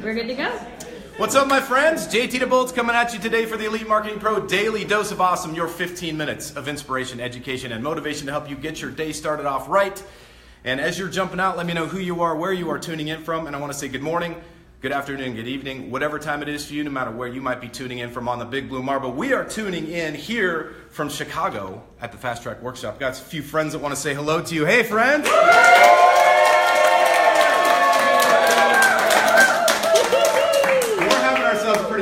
We're good to go. What's up, my friends? JT DeBolt's coming at you today for the Elite Marketing Pro Daily Dose of Awesome, your 15 minutes of inspiration, education, and motivation to help you get your day started off right. And as you're jumping out, let me know who you are, where you are tuning in from, and I want to say good morning, good afternoon, good evening, whatever time it is for you, no matter where you might be tuning in from on the Big Blue Marble. We are tuning in here from Chicago at the Fast Track Workshop. Got a few friends that want to say hello to you. Hey, friends!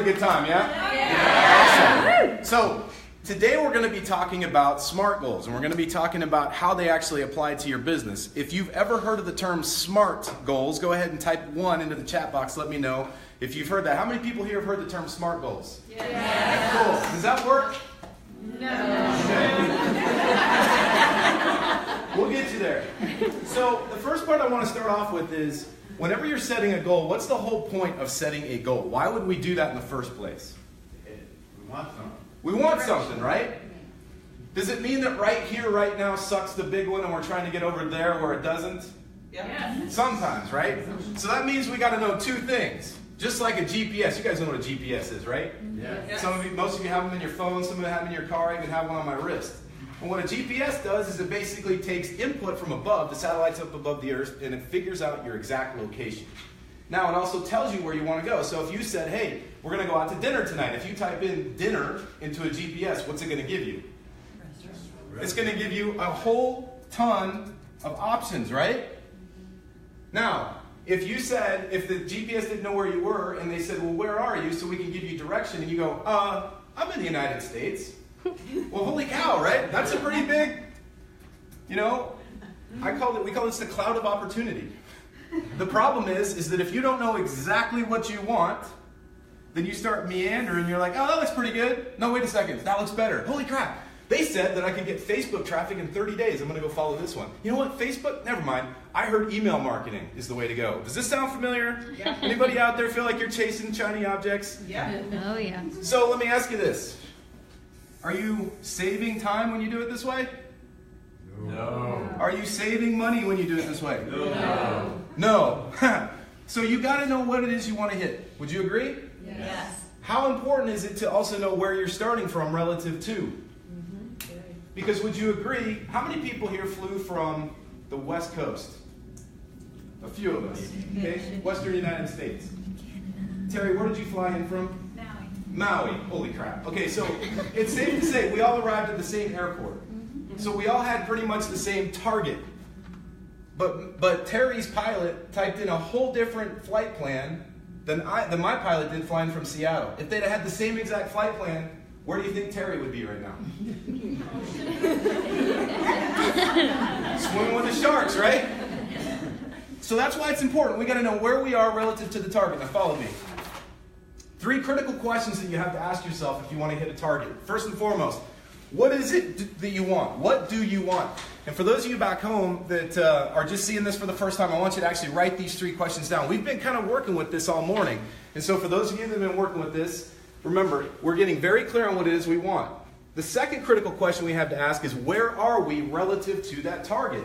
Good time, yeah? Awesome. So today we're going to be talking about SMART goals, and we're going to be talking about how they actually apply to your business. If you've ever heard of the term SMART goals, go ahead and type 1 into the chat box. Let me know if you've heard that. How many people here have heard the term SMART goals? Yeah. Cool. Does that work? No. We'll get you there. So the first part I want to start off with is, whenever you're setting a goal, what's the whole point of setting a goal? Why would we do that in the first place? We want something. We want something, right? Does it mean that right here, right now sucks the big one and we're trying to get over there where it doesn't? Yeah. Sometimes, right? So that means we got to know two things. Just like a GPS. You guys know what a GPS is, right? Yeah. Most of you have them in your phone, some of you have them in your car, I even have one on my wrist. And what a GPS does is it basically takes input from above, the satellites up above the earth, and it figures out your exact location. Now, it also tells you where you want to go. So if you said, hey, we're going to go out to dinner tonight, if you type in dinner into a GPS, what's it going to give you? It's going to give you a whole ton of options, right? Now, if you said, if the GPS didn't know where you were, and they said, well, where are you, so we can give you direction, and you go, I'm in the United States. Well, holy cow, right? That's a pretty big, we call this the cloud of opportunity. The problem is that if you don't know exactly what you want, then you start meandering, you're like, oh, that looks pretty good. No, wait a second, that looks better. Holy crap. They said that I could get Facebook traffic in 30 days. I'm going to go follow this one. You know what? Facebook? Never mind. I heard email marketing is the way to go. Does this sound familiar? Yeah. Anybody out there feel like you're chasing shiny objects? Yeah. Oh, yeah. So let me ask you this. Are you saving time when you do it this way? No. Are you saving money when you do it this way? No. No. So you got to know what it is you want to hit. Would you agree? Yes. How important is it to also know where you're starting from relative to? Because would you agree, how many people here flew from the West Coast? A few of us. Okay? Western United States. Terry, where did you fly in from? Maui. Holy crap. Okay, so it's safe to say we all arrived at the same airport. So we all had pretty much the same target. But Terry's pilot typed in a whole different flight plan than my pilot did flying from Seattle. If they'd had the same exact flight plan, where do you think Terry would be right now? Swimming with the sharks, right? So that's why it's important. We got to know where we are relative to the target. Now follow me. 3 critical questions that you have to ask yourself if you want to hit a target. First and foremost, what is it that you want? What do you want? And for those of you back home that are just seeing this for the first time, I want you to actually write these 3 questions down. We've been kind of working with this all morning. And so for those of you that have been working with this, remember, we're getting very clear on what it is we want. The second critical question we have to ask is, where are we relative to that target?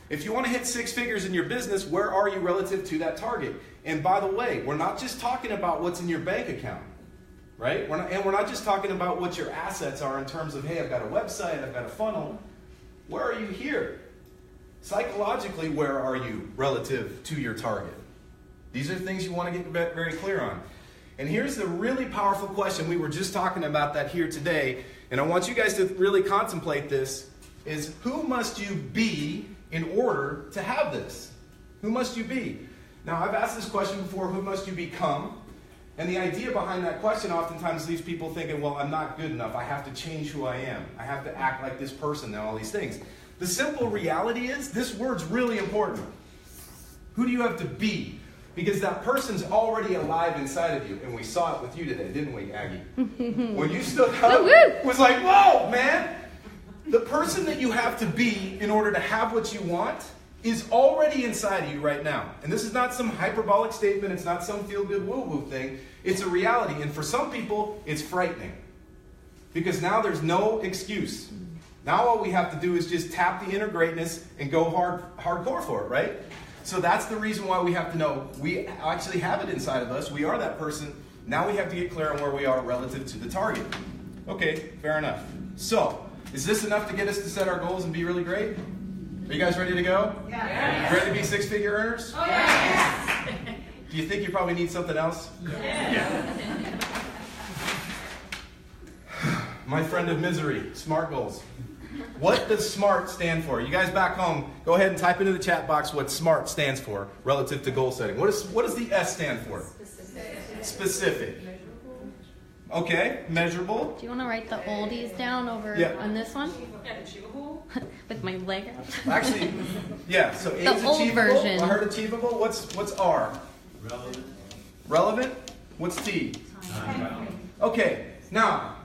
If you want to hit 6 figures in your business, where are you relative to that target? And by the way, we're not just talking about what's in your bank account, right? We're not just talking about what your assets are in terms of, hey, I've got a website, I've got a funnel. Where are you here? Psychologically, where are you relative to your target? These are things you want to get very clear on. And here's the really powerful question. We were just talking about that here today, and I want you guys to really contemplate this, is who must you be in order to have this? Who must you be? Now, I've asked this question before, who must you become? And the idea behind that question oftentimes leaves people thinking, well, I'm not good enough. I have to change who I am. I have to act like this person and all these things. The simple reality is, this word's really important. Who do you have to be? Because that person's already alive inside of you. And we saw it with you today, didn't we, Aggie? When you stood up, it was like, whoa, man. The person that you have to be in order to have what you want is already inside of you right now. And this is not some hyperbolic statement. It's not some feel-good woo-woo thing. It's a reality. And for some people, it's frightening. Because now there's no excuse. Now all we have to do is just tap the inner greatness and go hardcore for it, right? So that's the reason why we have to know we actually have it inside of us. We are that person. Now we have to get clear on where we are relative to the target. Okay, fair enough. So, is this enough to get us to set our goals and be really great? Are you guys ready to go? Yes. Ready to be six-figure earners? Oh, yes. Do you think you probably need something else? Yes. My friend of misery, SMART goals. What does SMART stand for? You guys back home, go ahead and type into the chat box what SMART stands for relative to goal setting. What does the S stand for? Specific. Okay, measurable. Do you want to write the oldies down over on this one? Achievable. With my leg out. Actually, yeah, so A is The old achievable. version. I heard achievable. What's R? Relevant. Relevant? What's T? Okay, now,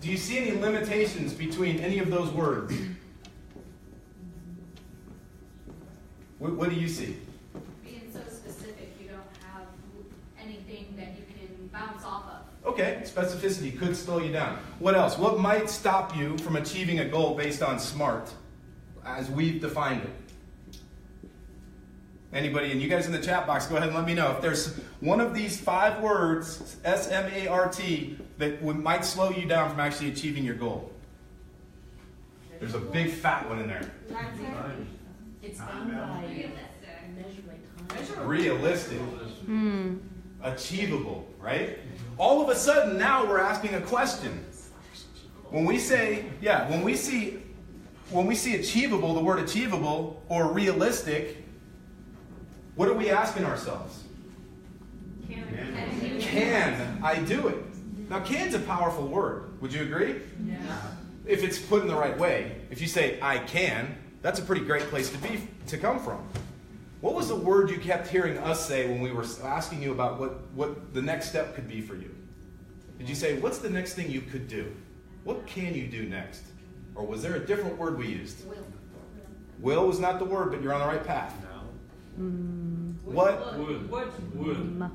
do you see any limitations between any of those words? What do you see? Being so specific, you don't have anything that you can bounce off of. Okay, specificity could slow you down. What else? What might stop you from achieving a goal based on SMART as we've defined it? Anybody, and you guys in the chat box, go ahead and let me know. If there's one of these 5 words, S-M-A-R-T, that might slow you down from actually achieving your goal. There's a big fat one in there. It's done by measuring time. Realistic. Achievable, right? All of a sudden, now we're asking a question. When we say, when we see achievable, the word achievable, or realistic, what are we asking ourselves? Can I do it? Now, can's a powerful word. Would you agree? Yeah. If it's put in the right way. If you say, I can, that's a pretty great place to come from. What was the word you kept hearing us say when we were asking you about what the next step could be for you? Did you say, what's the next thing you could do? What can you do next? Or was there a different word we used? Will was not the word, but you're on the right path. What? Would.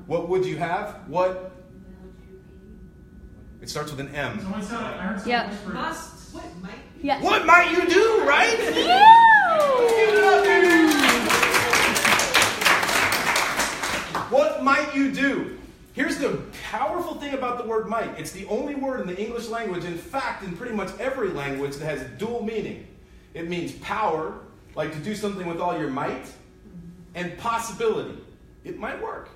What would you have? What? It starts with an M. Someone said, I heard someone Yeah. whisper. Must. What might? Yeah. What might you do, right? What might you do? Here's the powerful thing about the word might. It's the only word in the English language, in fact, in pretty much every language, that has dual meaning. It means power, like to do something with all your might, and possibility. It might work.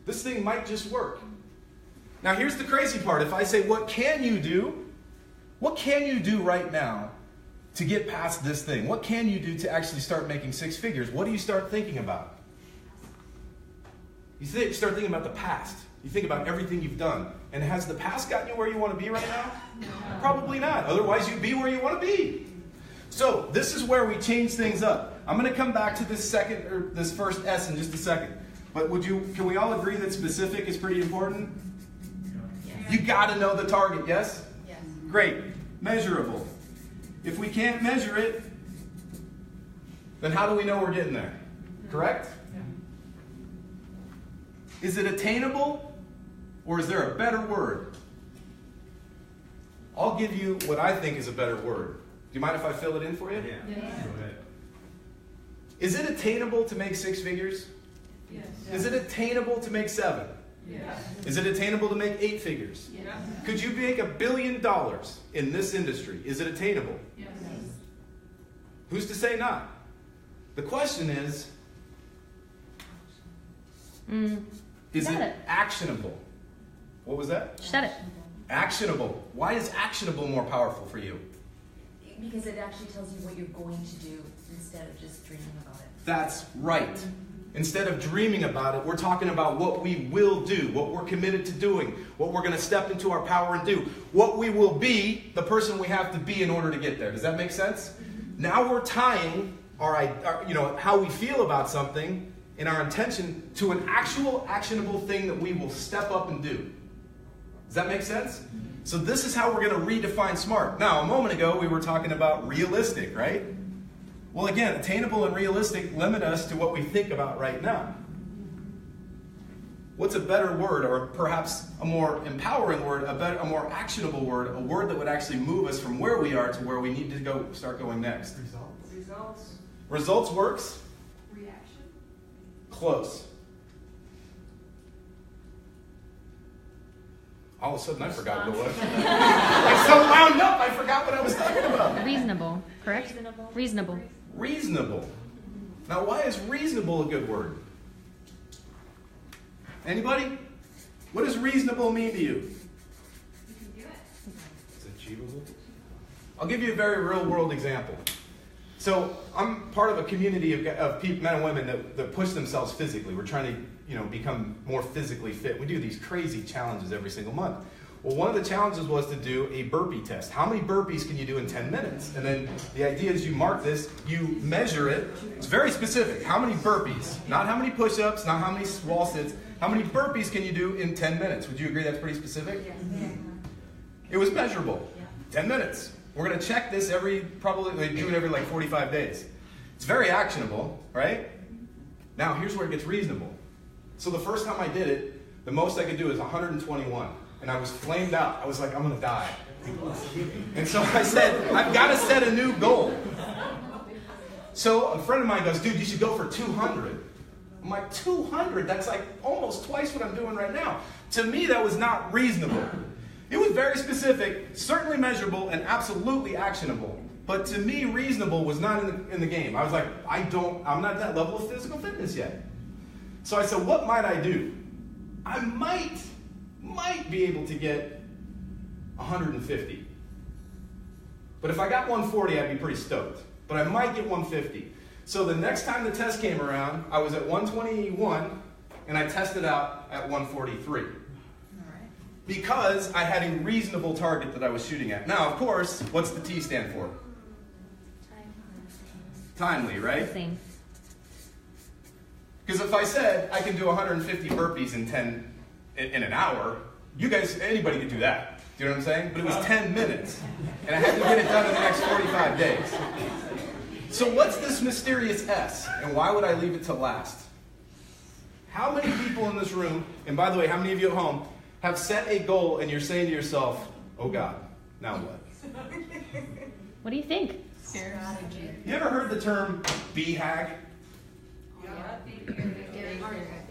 This thing might just work. Now here's the crazy part. If I say, what can you do? What can you do right now to get past this thing? What can you do to actually start making 6 figures? What do you start thinking about? You start thinking about the past. You think about everything you've done. And has the past gotten you where you want to be right now? No. Probably not. Otherwise you'd be where you want to be. So this is where we change things up. I'm going to come back to this first S in just a second. But can we all agree that specific is pretty important? Yes. You got to know the target, yes? Yes. Great. Measurable. If we can't measure it, then how do we know we're getting there? Correct? Is it attainable, or is there a better word? I'll give you what I think is a better word. Do you mind if I fill it in for you? Yeah. Go ahead. Is it attainable to make 6 figures? Yes. Is it attainable to make 7? Yes. Is it attainable to make 8 figures? Yes. Could you make $1 billion in this industry? Is it attainable? Yes. Who's to say not? The question is Said it it. actionable? What was that? Shut it. Actionable. Why is actionable more powerful for you? Because it actually tells you what you're going to do instead of just dreaming about it. That's right. Instead of dreaming about it, we're talking about what we will do, what we're committed to doing, what we're going to step into our power and do, what we will be, the person we have to be in order to get there. Does that make sense? Now we're tying our how we feel about something and our intention to an actual actionable thing that we will step up and do. Does that make sense? So this is how we're going to redefine SMART. Now, a moment ago, we were talking about realistic, right? Well, again, attainable and realistic limit us to what we think about right now. What's a better word, or perhaps a more empowering word, a more actionable word, a word that would actually move us from where we are to where we need to start going next? Results. Results works. Close. All of a sudden, I forgot what it was. I so wound up, I forgot what I was talking about. Reasonable, correct? Reasonable. Reasonable. Now, why is reasonable a good word? Anybody? What does reasonable mean to you? You can do it. It's achievable. I'll give you a very real-world example. So I'm part of a community of people, men and women that push themselves physically. We're trying to, become more physically fit. We do these crazy challenges every single month. Well, one of the challenges was to do a burpee test. How many burpees can you do in 10 minutes? And then the idea is you mark this, you measure it. It's very specific. How many burpees? Not how many push-ups, not how many wall sits. How many burpees can you do in 10 minutes? Would you agree that's pretty specific? Yeah. It was measurable. 10 minutes. We're going to check this they do it every like 45 days. It's very actionable, right? Now, here's where it gets reasonable. So the first time I did it, the most I could do is 121. And I was flamed out. I was like, I'm going to die. And so I said, I've got to set a new goal. So a friend of mine goes, dude, you should go for 200. I'm like, 200? That's like almost twice what I'm doing right now. To me, that was not reasonable. It was very specific, certainly measurable, and absolutely actionable. But to me, reasonable was not in the game. I was like, I'm not at that level of physical fitness yet. So I said, what might I do? I might be able to get 150. But if I got 140, I'd be pretty stoked. But I might get 150. So the next time the test came around, I was at 121, and I tested out at 143. Because I had a reasonable target that I was shooting at. Now, of course, what's the T stand for? Timely, right? Same. Because if I said I can do 150 burpees in an hour, anybody could do that. Do you know what I'm saying? But it was 10 minutes. And I had to get it done in the next 45 days. So what's this mysterious S? And why would I leave it to last? How many people in this room, and by the way, how many of you at home, have set a goal and you're saying to yourself, oh God, now what? What do you think? Strategy. You ever heard the term BHAG? Yeah.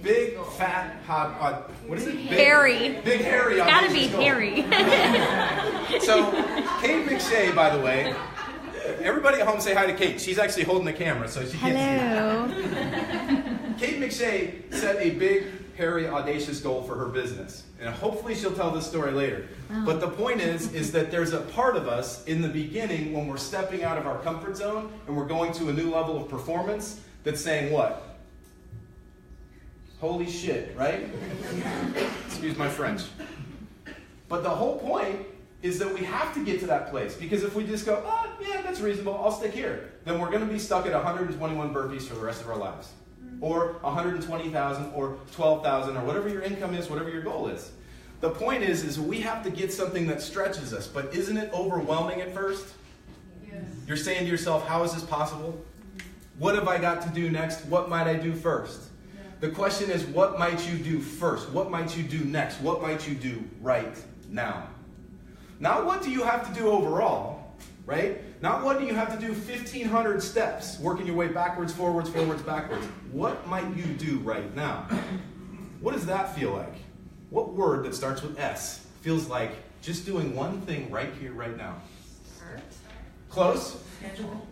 Big, fat, hot, what is it? Hairy. Big, hairy. It's gotta be audacious goal. hairy. So, Kate McShay, by the way, everybody at home say hi to Kate. She's actually holding the camera, so she can't see. Hello. Kate McShay set a big, hairy, audacious goal for her business. And hopefully she'll tell this story later. Wow. But the point is that there's a part of us in the beginning when we're stepping out of our comfort zone and we're going to a new level of performance that's saying what? Holy shit, right? Excuse my French. But the whole point is that we have to get to that place. Because if we just go, oh, yeah, that's reasonable, I'll stick here, then we're going to be stuck at 121 burpees for the rest of our lives. Or 120,000 or 12,000 or whatever your income is, whatever your goal is. The point is we have to get something that stretches us. But isn't it overwhelming at first? Yes. You're saying to yourself, how is this possible? What have I got to do next? What might I do first? The question is, what might you do first? What might you do next? What might you do right now? Not what do you have to do overall, right? Not what do you have to do 1,500 steps, working your way backwards, forwards, backwards. What might you do right now? What does that feel like? What word that starts with S feels like just doing one thing right here, right now? Close? Schedule.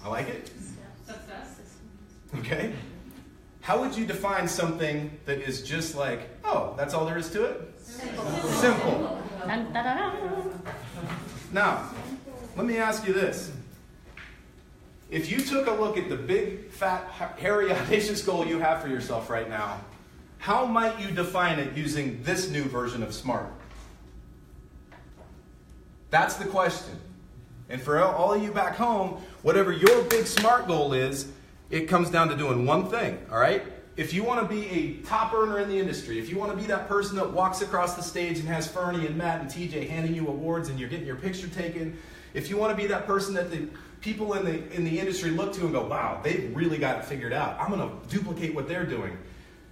I like it. Success. Okay. How would you define something that is just like, oh, that's all there is to it? Simple. Dun, da, da, da. Now, let me ask you this. If you took a look at the big, fat, hairy, audacious goal you have for yourself right now, how might you define it using this new version of SMART? That's the question. And for all of you back home, whatever your big SMART goal is, it comes down to doing one thing, all right? If you want to be a top earner in the industry, if you want to be that person that walks across the stage and has Fernie and Matt and TJ handing you awards and you're getting your picture taken, if you want to be that person that the people in the industry look to and go, wow, they've really got it figured out. I'm going to duplicate what they're doing.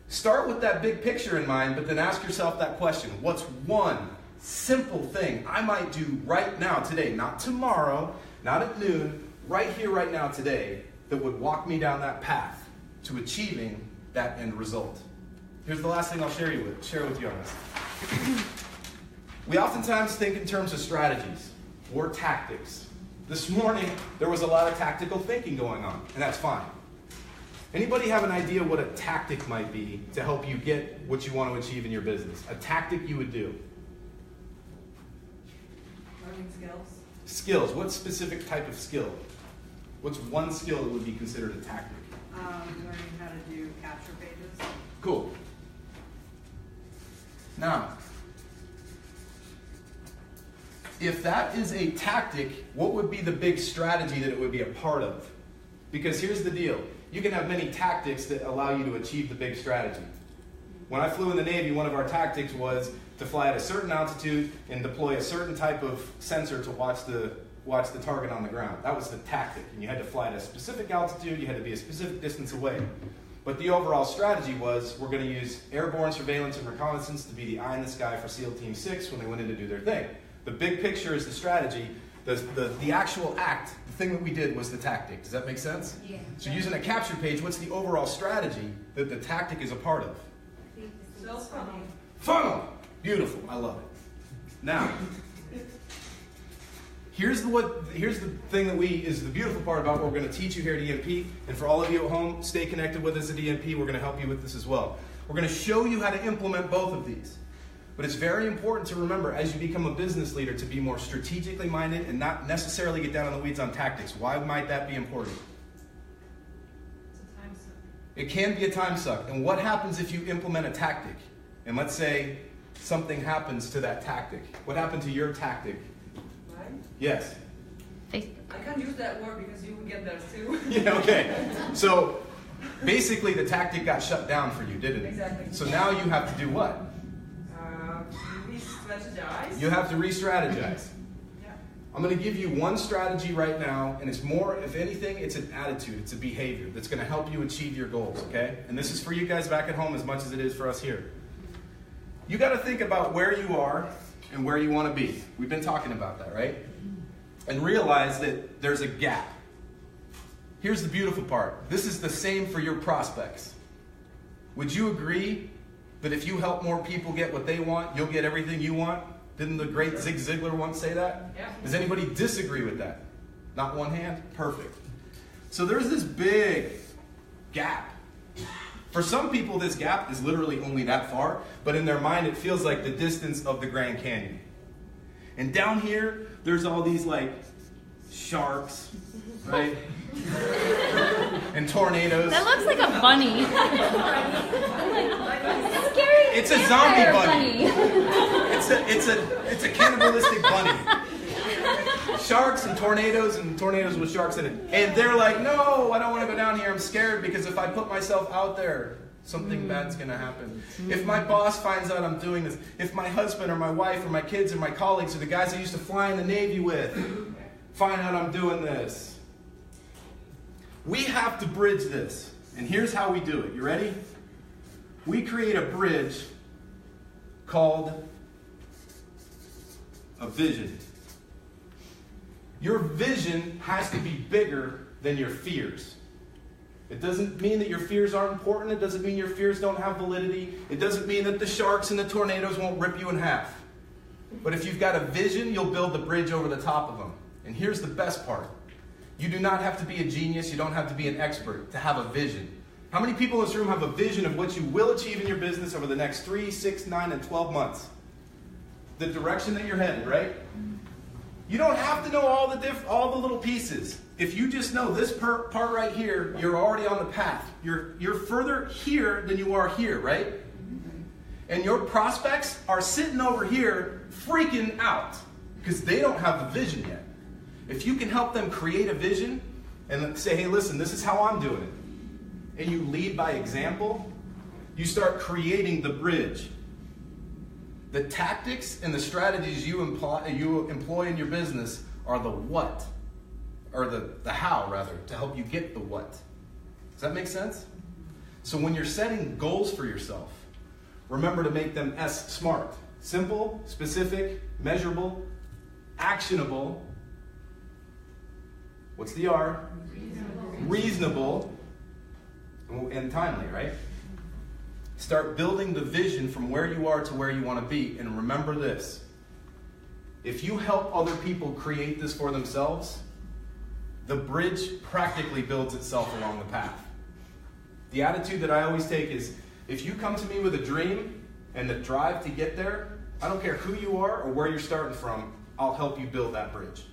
Start with that big picture in mind, but then ask yourself that question. What's one simple thing I might do right now, today, not tomorrow, not at noon, right here, right now, today, that would walk me down that path to achieving that end result. Here's the last thing I'll share with you on this. We oftentimes think in terms of strategies or tactics. This morning, there was a lot of tactical thinking going on, and that's fine. Anybody have an idea what a tactic might be to help you get what you want to achieve in your business? A tactic you would do? Learning skills. Skills. What specific type of skill? What's one skill that would be considered a tactic? Learning how to do capture pages. Cool. Now, if that is a tactic, what would be the big strategy that it would be a part of? Because here's the deal. You can have many tactics that allow you to achieve the big strategy. When I flew in the Navy, one of our tactics was to fly at a certain altitude and deploy a certain type of sensor to watch the target on the ground. That was the tactic. And you had to fly at a specific altitude, you had to be a specific distance away. But the overall strategy was we're going to use airborne surveillance and reconnaissance to be the eye in the sky for SEAL Team 6 when they went in to do their thing. The big picture is the strategy. The actual act, the thing that we did was the tactic. Does that make sense? Yeah. So using a capture page, what's the overall strategy that the tactic is a part of? Sales funnel. Funnel! Beautiful. I love it. Now, here's the thing that is the beautiful part about what we're going to teach you here at EMP. And for all of you at home, stay connected with us at EMP. We're going to help you with this as well. We're going to show you how to implement both of these. But it's very important to remember as you become a business leader to be more strategically minded and not necessarily get down in the weeds on tactics. Why might that be important? It's a time suck. It can be a time suck. And what happens if you implement a tactic? And let's say something happens to that tactic. What happened to your tactic? Right? Yes. I can't use that word because you will get there too. Yeah, okay. So basically the tactic got shut down for you, didn't it? Exactly. So now you have to do what? Re-strategize. You have to re-strategize. Yeah. I'm going to give you one strategy right now, and it's more, if anything, it's an attitude, it's a behavior that's going to help you achieve your goals, okay? And this is for you guys back at home as much as it is for us here. You got to think about where you are and where you want to be. We've been talking about that, right? And realize that there's a gap. Here's the beautiful part. This is the same for your prospects. Would you agree that if you help more people get what they want, you'll get everything you want? Didn't the great Zig Ziglar once say that? Yeah. Does anybody disagree with that? Not one hand? Perfect. So there's this big gap. For some people, this gap is literally only that far, but in their mind, it feels like the distance of the Grand Canyon. And down here, there's all these like sharks, right? And tornadoes. That looks like a bunny. Scary. It's a zombie vampire bunny. It's a cannibalistic bunny. Sharks and tornadoes with sharks in it. And they're like, no, I don't want to go down here. I'm scared because if I put myself out there, something bad's going to happen. If my boss finds out I'm doing this, if my husband or my wife or my kids or my colleagues or the guys I used to fly in the Navy with find out I'm doing this. We have to bridge this. And here's how we do it. You ready? We create a bridge called a vision. Your vision has to be bigger than your fears. It doesn't mean that your fears aren't important. It doesn't mean your fears don't have validity. It doesn't mean that the sharks and the tornadoes won't rip you in half. But if you've got a vision, you'll build the bridge over the top of them. And here's the best part. You do not have to be a genius. You don't have to be an expert to have a vision. How many people in this room have a vision of what you will achieve in your business over the next 3, 6, 9, and 12 months? The direction that you're headed, right? You don't have to know all the little pieces. If you just know this part right here, you're already on the path. You're further here than you are here, right? And your prospects are sitting over here freaking out because they don't have the vision yet. If you can help them create a vision and say, hey, listen, this is how I'm doing it, and you lead by example, you start creating the bridge. The tactics and the strategies you employ in your business are the what, or the how, rather, to help you get the what. Does that make sense? So when you're setting goals for yourself, remember to make them SMART. Simple, specific, measurable, actionable. What's the R? Reasonable and timely, right? Start building the vision from where you are to where you want to be. And remember this. If you help other people create this for themselves, the bridge practically builds itself along the path. The attitude that I always take is, if you come to me with a dream and the drive to get there, I don't care who you are or where you're starting from, I'll help you build that bridge.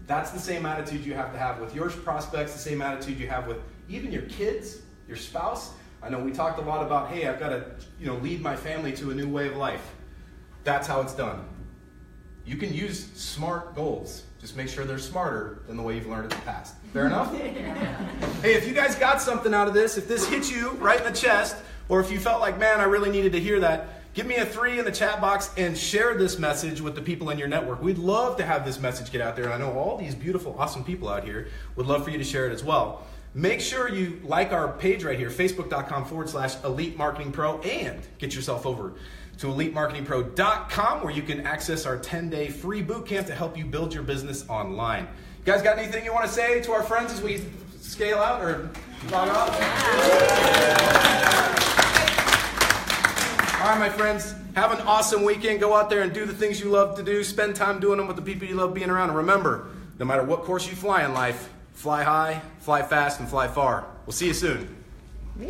That's the same attitude you have to have with your prospects, the same attitude you have with even your kids, your spouse. I know we talked a lot about, hey, I've got to lead my family to a new way of life. That's how it's done. You can use SMART goals. Just make sure they're smarter than the way you've learned in the past. Fair enough? Hey, if you guys got something out of this, if this hit you right in the chest, or if you felt like, man, I really needed to hear that, give me a 3 in the chat box and share this message with the people in your network. We'd love to have this message get out there, and I know all these beautiful, awesome people out here would love for you to share it as well. Make sure you like our page right here, facebook.com/Elite Marketing Pro, and get yourself over to EliteMarketingPro.com, where you can access our 10-day free boot camp to help you build your business online. You guys got anything you want to say to our friends as we scale out or log off? All right, my friends, have an awesome weekend. Go out there and do the things you love to do. Spend time doing them with the people you love being around. And remember, no matter what course you fly in life, fly high, fly fast, and fly far. We'll see you soon. Woo!